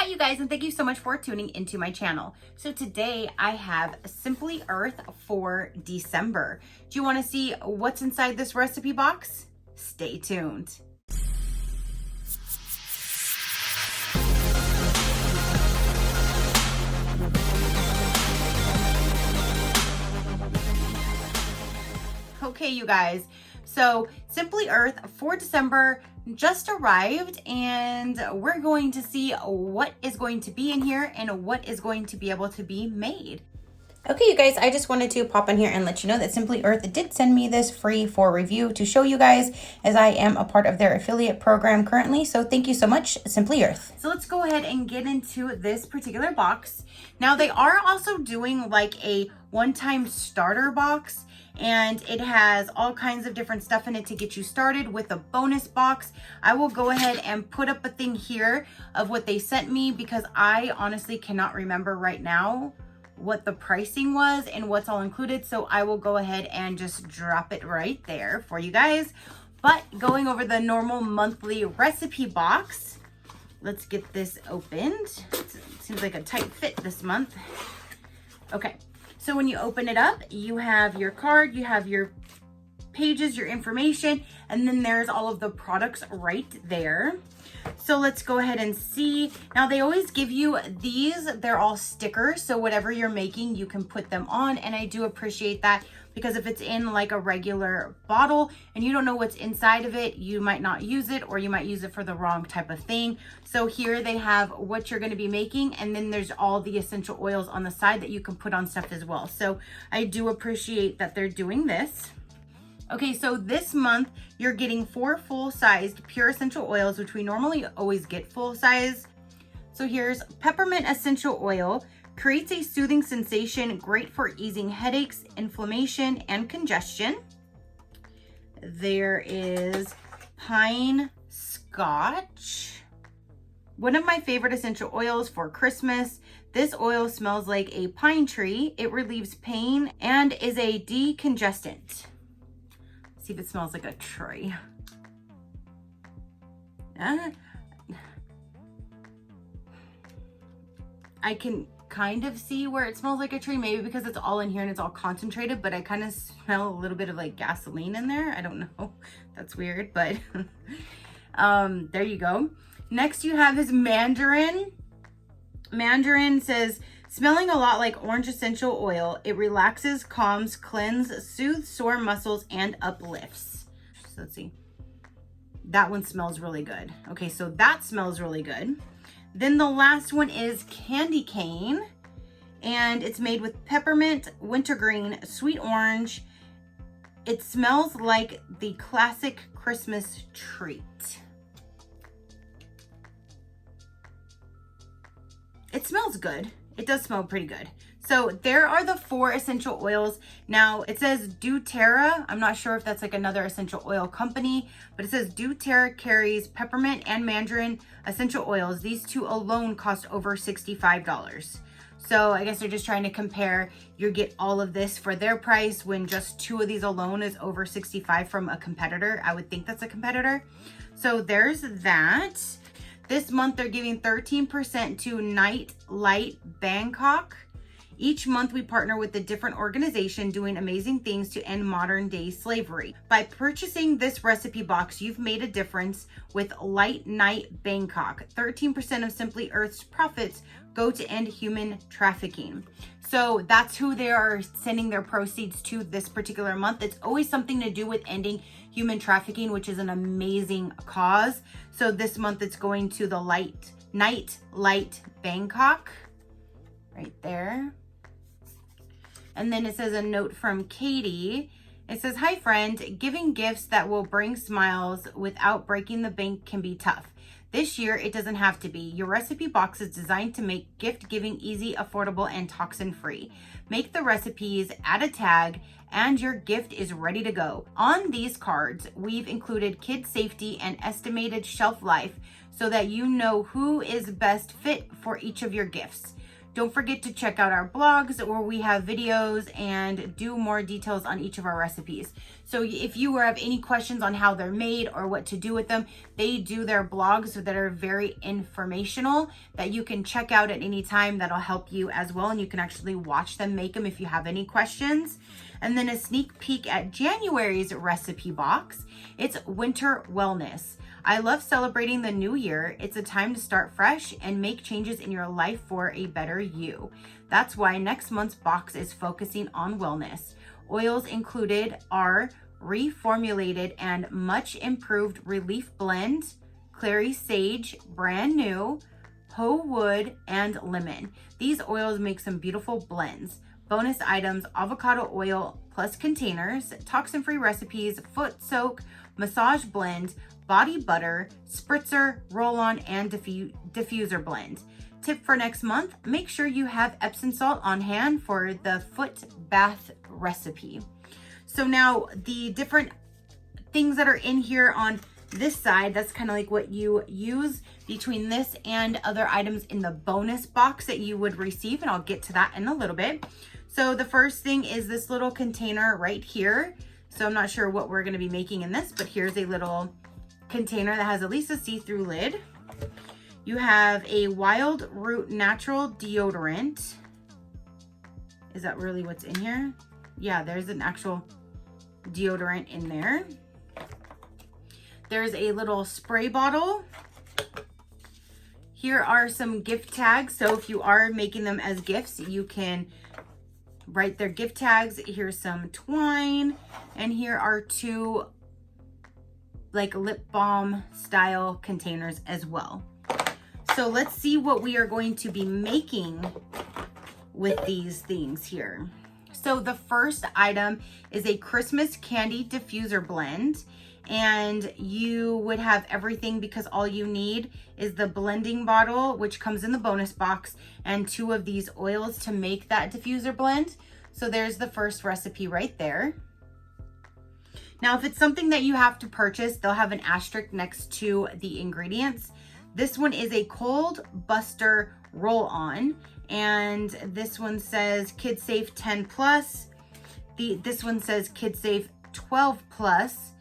Hi you guys, and thank you so much for tuning into my channel. So today I have Simply Earth for December. Do you want to see what's inside this recipe box? Stay tuned. Okay, you guys, so Simply Earth for December just arrived, and we're going to see what is going to be in here and what is going to be able to be made. Okay, you guys, I just wanted to pop in here and let you know that Simply Earth did send me this free for review to show you guys, as I am a part of their affiliate program currently. So thank you so much, Simply Earth. So let's go ahead and get into this particular box. Now they are also doing like a one-time starter box, and it has all kinds of different stuff in it to get you started with a bonus box. I will go ahead and put up a thing here of what they sent me, because I honestly cannot remember right now what the pricing was and what's all included. So I will go ahead and just drop it right there for you guys. But going over the normal monthly recipe box, let's get this opened. It seems like a tight fit this month. Okay. So when you open it up, you have your card, you have your pages, your information, and then there's all of the products right there. So let's go ahead and see. Now they always give you these, they're all stickers. So whatever you're making, you can put them on. And I do appreciate that, because if it's in like a regular bottle and you don't know what's inside of it, you might not use it, or you might use it for the wrong type of thing. So here they have what you're going to be making, and then there's all the essential oils on the side that you can put on stuff as well. So I do appreciate that they're doing this. Okay, so this month you're getting 4 full-sized pure essential oils, which we normally always get full size. So here's peppermint essential oil. Creates a soothing sensation, great for easing headaches, inflammation, and congestion. There is pine scotch. One of my favorite essential oils for Christmas. This oil smells like a pine tree. It relieves pain and is a decongestant. See if it smells like a tree. I can kind of see where it smells like a tree, maybe because it's all in here and it's all concentrated, but I kind of smell a little bit of like gasoline in there. I don't know. That's weird, but there you go. Next you have his mandarin. Mandarin says, smelling a lot like orange essential oil. It relaxes, calms, cleanses, soothes sore muscles, and uplifts. So let's see. That one smells really good. Okay, so that smells really good. Then the last one is candy cane, and it's made with peppermint, wintergreen, sweet orange. It smells like the classic Christmas treat. It smells good. It does smell pretty good. So there are the 4 essential oils. Now it says doTERRA. I'm not sure if that's like another essential oil company, but it says doTERRA carries peppermint and mandarin essential oils. These 2 alone cost over $65. So I guess they're just trying to compare. You get all of this for their price when just 2 of these alone is over $65 from a competitor. I would think that's a competitor. So there's that. This month they're giving 13% to Night Light Bangkok. Each month we partner with a different organization doing amazing things to end modern day slavery. By purchasing this recipe box, you've made a difference with Light Night Bangkok. 13% of Simply Earth's profits go to end human trafficking. So that's who they are sending their proceeds to this particular month. It's always something to do with ending human trafficking, which is an amazing cause. So this month it's going to the Night Light Bangkok, right there. And then it says a note from Katie. It says, hi friend, giving gifts that will bring smiles without breaking the bank can be tough. This year, it doesn't have to be. Your recipe box is designed to make gift giving easy, affordable, and toxin free. Make the recipes, add a tag, and your gift is ready to go. On these cards, we've included kid safety and estimated shelf life so that you know who is best fit for each of your gifts. Don't forget to check out our blogs where we have videos and do more details on each of our recipes. So if you have any questions on how they're made or what to do with them, they do their blogs that are very informational that you can check out at any time. That'll help you as well. And you can actually watch them make them if you have any questions. And then a sneak peek at January's recipe box. It's Winter Wellness. I love celebrating the new year. It's a time to start fresh and make changes in your life for a better you. That's why next month's box is focusing on wellness. Oils included are reformulated and much improved Relief Blend, Clary Sage, brand new, Ho Wood, and Lemon. These oils make some beautiful blends. Bonus items, avocado oil plus containers, toxin-free recipes, foot soak, massage blend, body butter, spritzer, roll-on, and diffuser blend. Tip for next month, make sure you have Epsom salt on hand for the foot bath recipe. So now the different things that are in here on this side, that's kind of like what you use between this and other items in the bonus box that you would receive, and I'll get to that in a little bit. So the first thing is this little container right here. So I'm not sure what we're going to be making in this, but here's a little container that has at least a see-through lid. You have a Wild Root Natural Deodorant. Is that really what's in here? Yeah, there's an actual deodorant in there. There's a little spray bottle. Here are some gift tags. So if you are making them as gifts, you can write their gift tags. Here's some twine, and here are two like lip balm style containers as well. So let's see what we are going to be making with these things here. So the first item is a Christmas candy diffuser blend, and you would have everything because all you need is the blending bottle, which comes in the bonus box, and 2 of these oils to make that diffuser blend. So there's the first recipe right there. Now, if it's something that you have to purchase, they'll have an asterisk next to the ingredients. This one is a Cold Buster roll-on, and this one says Kid Safe 10 plus. This one says Kid Safe 12 plus.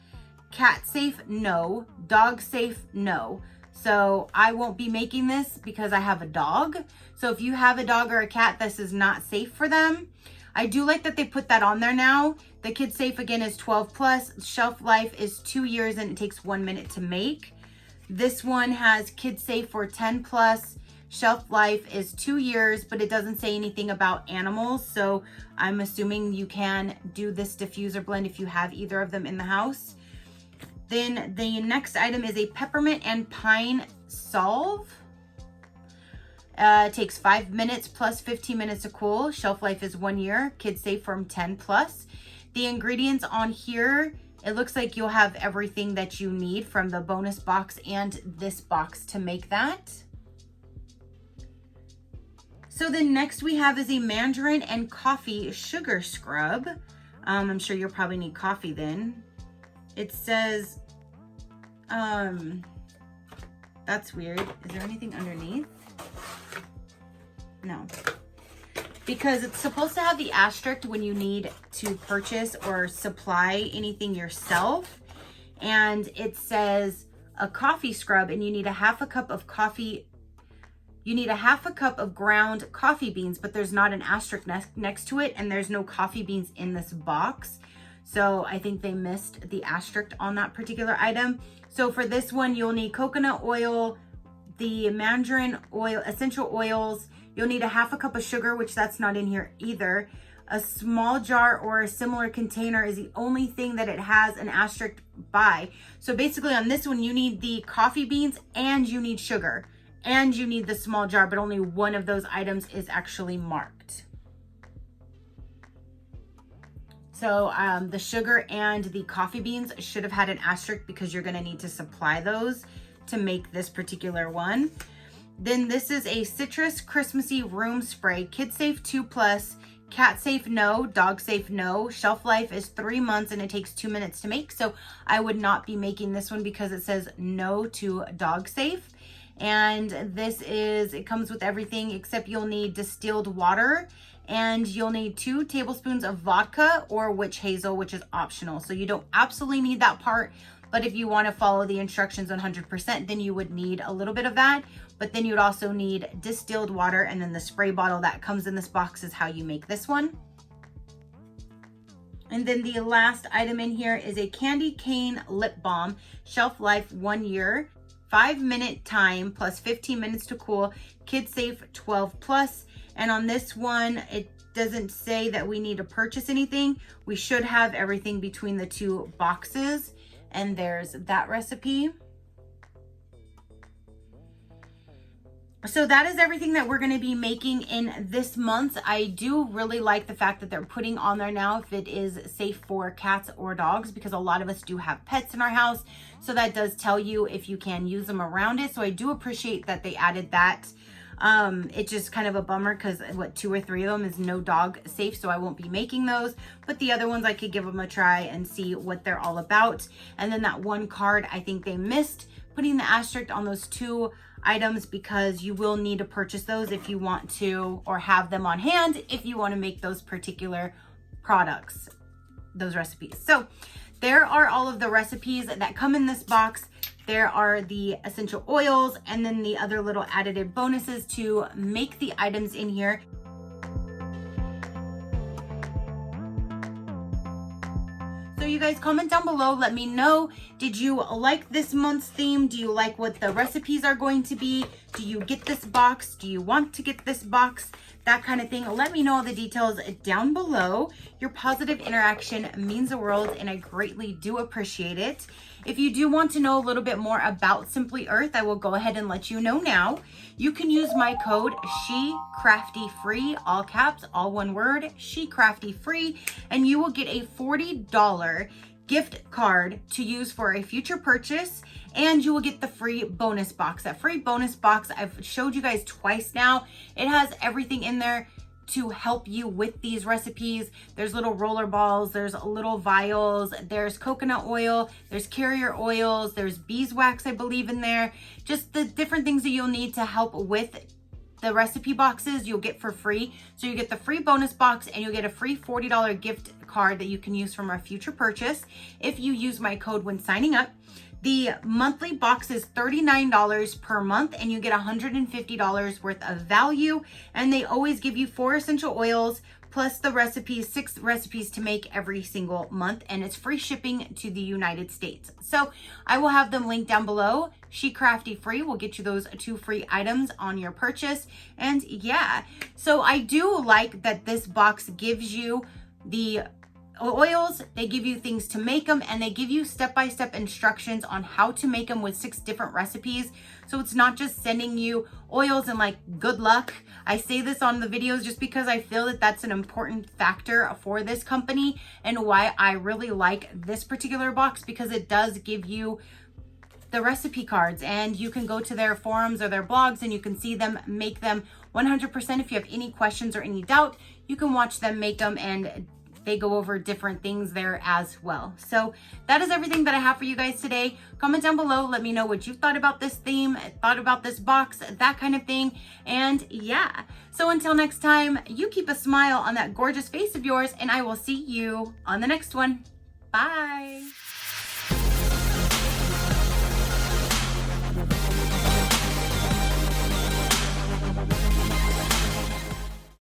Cat Safe, no. Dog Safe, no. So I won't be making this because I have a dog. So if you have a dog or a cat, this is not safe for them. I do like that they put that on there now. The Kid Safe again is 12 plus. Shelf life is 2 years and it takes 1 minute to make. This one has Kid Safe for 10 plus. Shelf life is 2 years, but it doesn't say anything about animals. So I'm assuming you can do this diffuser blend if you have either of them in the house. Then the next item is a peppermint and pine salve. It takes 5 minutes plus 15 minutes to cool. Shelf life is 1 year. Kid Safe from 10 plus. The ingredients on here, it looks like you'll have everything that you need from the bonus box and this box to make that. So the next we have is a mandarin and coffee sugar scrub. I'm sure you'll probably need coffee then. It says, that's weird. Is there anything underneath? No. Because it's supposed to have the asterisk when you need to purchase or supply anything yourself. And it says a coffee scrub, and you need a half a cup of coffee. You need a half a cup of ground coffee beans, but there's not an asterisk next to it, and there's no coffee beans in this box. So I think they missed the asterisk on that particular item. So for this one, you'll need coconut oil, the mandarin oil, essential oils. You'll need a half a cup of sugar, which that's not in here either. A small jar or a similar container is the only thing that it has an asterisk by. So basically on this one, you need the coffee beans and you need sugar and you need the small jar, but only one of those items is actually marked. So the sugar and the coffee beans should have had an asterisk because you're gonna need to supply those to make this particular one. Then this is a citrus Christmassy room spray, Kid Safe 2 plus, Cat Safe no, Dog Safe no. Shelf life is 3 months and it takes 2 minutes to make. So I would not be making this one because it says no to Dog Safe. And it comes with everything except you'll need distilled water, and you'll need 2 tablespoons of vodka or witch hazel, which is optional. So you don't absolutely need that part, but if you want to follow the instructions 100%, then you would need a little bit of that. But then you'd also need distilled water, and then the spray bottle that comes in this box is how you make this one. And then the last item in here is a candy cane lip balm, shelf life 1 year, 5-minute time plus 15 minutes to cool, kid safe 12 plus. And on this one, it doesn't say that we need to purchase anything. We should have everything between the 2 boxes. And there's that recipe. So that is everything that we're going to be making in this month. I do really like the fact that they're putting on there now if it is safe for cats or dogs, because a lot of us do have pets in our house. So that does tell you if you can use them around it. So I do appreciate that they added that. It's just kind of a bummer because 2 or 3 of them is no dog safe, so I won't be making those, but the other ones I could give them a try and see what they're all about. And then that one card, I think they missed putting the asterisk on those 2 items, because you will need to purchase those if you want to, or have them on hand if you want to make those particular products, those recipes. So there are all of the recipes that come in this box. There are the essential oils and then the other little additive bonuses to make the items in here. So you guys comment down below, let me know, did you like this month's theme? Do you like what the recipes are going to be? Do you get this box? Do you want to get this box? That kind of thing. Let me know all the details down below. Your positive interaction means the world, and I greatly do appreciate it. If you do want to know a little bit more about Simply Earth, I will go ahead and let you know now. You can use my code SheCraftyFree, all caps, all one word, SheCraftyFree, and you will get a $40 gift card to use for a future purchase, and you will get the free bonus box. That free bonus box I've showed you guys twice now. It has everything in there to help you with these recipes. There's little roller balls, there's little vials, there's coconut oil, there's carrier oils, there's beeswax, I believe, in there. Just the different things that you'll need to help with the recipe boxes you'll get for free. So you get the free bonus box, and you'll get a free $40 gift card that you can use from our future purchase if you use my code when signing up. The monthly box is $39 per month, and you get $150 worth of value. And they always give you 4 essential oils plus the recipes, 6 recipes to make every single month, and it's free shipping to the United States. So I will have them linked down below. SheCraftyFree will get you those 2 free items on your purchase. And yeah, so I do like that this box gives you the oils, they give you things to make them, and they give you step-by-step instructions on how to make them with 6 different recipes. So it's not just sending you oils and like good luck. I say this on the videos just because I feel that that's an important factor for this company, and why I really like this particular box, because it does give you the recipe cards, and you can go to their forums or their blogs and you can see them make them 100%. If you have any questions or any doubt, you can watch them make them, and they go over different things there as well. So that is everything that I have for you guys today. Comment down below, let me know what you thought about this theme, thought about this box, that kind of thing. And yeah, so until next time, you keep a smile on that gorgeous face of yours, and I will see you on the next one. Bye.